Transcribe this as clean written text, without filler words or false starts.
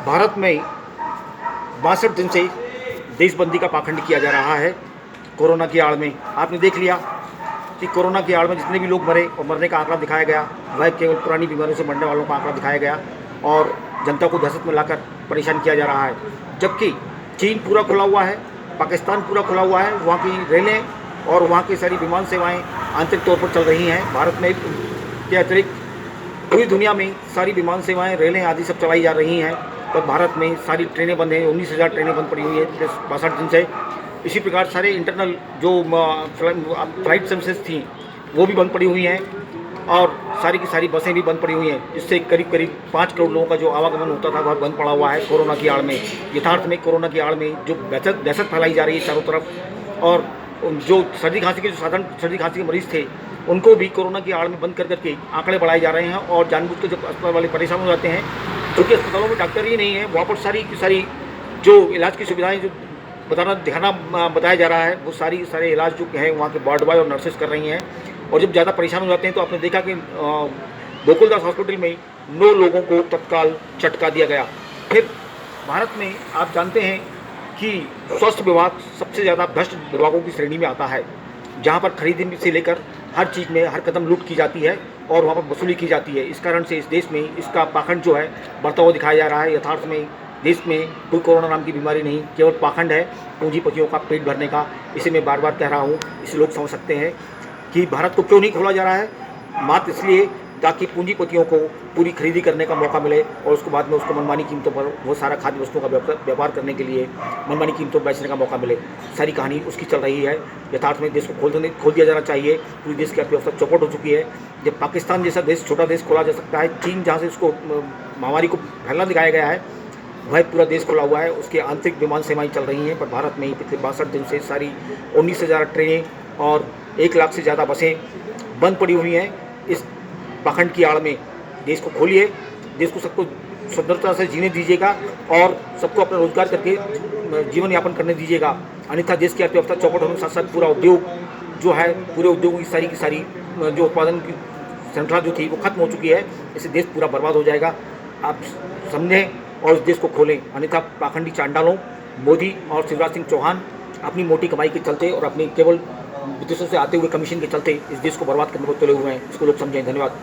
भारत में 62 दिन से देशबंदी का पाखंड किया जा रहा है। कोरोना की आड़ में आपने देख लिया कि कोरोना की आड़ में जितने भी लोग मरे और मरने का आंकड़ा दिखाया गया, वह केवल पुरानी बीमारियों से मरने वालों का आंकड़ा दिखाया गया और जनता को दहशत में लाकर परेशान किया जा रहा है। जबकि चीन पूरा खुला हुआ है, पाकिस्तान पूरा खुला हुआ है, वहाँ की रेलें और वहाँ की सारी विमान सेवाएँ आंतरिक तौर पर चल रही हैं। भारत में के अतिरिक्त पूरी दुनिया में सारी विमान सेवाएँ, रेलें आदि सब चलाई जा रही हैं, पर भारत में सारी ट्रेनें बंद हैं। 19,000 ट्रेनें बंद पड़ी हुई है 62 दिन से। इसी प्रकार सारे इंटरनल जो फ्लाइट सर्विसेज थी वो भी बंद पड़ी हुई हैं और सारी की सारी बसें भी बंद पड़ी हुई हैं, जिससे करीब करीब 5 करोड़ लोगों का जो आवागमन होता था वह बंद पड़ा हुआ है कोरोना की आड़ में। यथार्थ में कोरोना की आड़ में जो दहशत फैलाई जा रही है चारों तरफ, और जो सर्दी खांसी के जो साधारण सर्दी खांसी के मरीज़ थे उनको भी कोरोना की आड़ में बंद कर करके आंकड़े बढ़ाए जा रहे हैं। और जानबूझ कर जब अस्पताल वाले परेशान हो जाते हैं, क्योंकि अस्पतालों में डॉक्टर ही नहीं है, वहाँ पर सारी की सारी जो इलाज की सुविधाएं जो बताया जा रहा है, वो सारे इलाज जो हैं वहाँ के वार्ड बॉय और नर्सेस कर रही हैं। और जब ज़्यादा परेशान हो जाते हैं तो आपने देखा कि गोकुलदास हॉस्पिटल में 9 लोगों को तत्काल झटका दिया गया। फिर भारत में आप जानते हैं कि स्वास्थ्य विभाग सबसे ज़्यादा भ्रष्ट विभागों की श्रेणी में आता है, जहाँ पर खरीदी से लेकर हर चीज़ में हर कदम लूट की जाती है और वहाँ पर वसूली की जाती है। इस कारण से इस देश में इसका पाखंड जो है बढ़ता हुआ दिखाया जा रहा है। यथार्थ में देश में कोई कोरोना नाम की बीमारी नहीं, केवल पाखंड है पूंजीपतियों का पेट भरने का। इसे मैं बार बार कह रहा हूँ, इसे लोग समझ सकते हैं कि भारत को क्यों नहीं खोला जा रहा है, मात्र इसलिए ताकि पूंजीपतियों को पूरी खरीदी करने का मौका मिले और उसके बाद में उसको मनमानी कीमतों पर वो सारा खाद्य वस्तुओं का व्यापार करने के लिए मनमानी कीमतों पर बेचने का मौका मिले। सारी कहानी उसकी चल रही है। यथार्थ में देश को खोल दिया जाना चाहिए। पूरी देश की अर्थव्यवस्था चौपट हो चुकी है। जब पाकिस्तान जैसा देश, छोटा देश, खोला जा सकता है, चीन जहाँ से उसको महामारी को फैलना दिखाया गया है, वह पूरा देश खुला हुआ है, उसके आंतरिक विमान सेवाएँ चल रही हैं। पर भारत में ही पिछले 62 दिन से सारी 19,000 ट्रेनें और 1 लाख से ज़्यादा बसें बंद पड़ी हुई हैं। इस पाखंड की आड़ में देश को खोलिए, देश को सबको स्वतंत्रता से जीने दीजिएगा और सबको अपना रोजगार करके जीवन यापन करने दीजिएगा। अन्यथा देश की अर्थव्यवस्था चौपट होने के साथ साथ पूरा उद्योग जो है, पूरे उद्योगों की सारी जो उत्पादन की श्रृंखला जो थी वो खत्म हो चुकी है। इससे देश पूरा बर्बाद हो जाएगा। आप समझें और इस देश को खोलें, अन्यथा पाखंडी चांडालों मोदी और शिवराज सिंह चौहान अपनी मोटी कमाई के चलते और अपनी केवल विदेशों से आते हुए कमीशन के चलते इस देश को बर्बाद करने को तुले हुए हैं। इसको लोग समझें। धन्यवाद।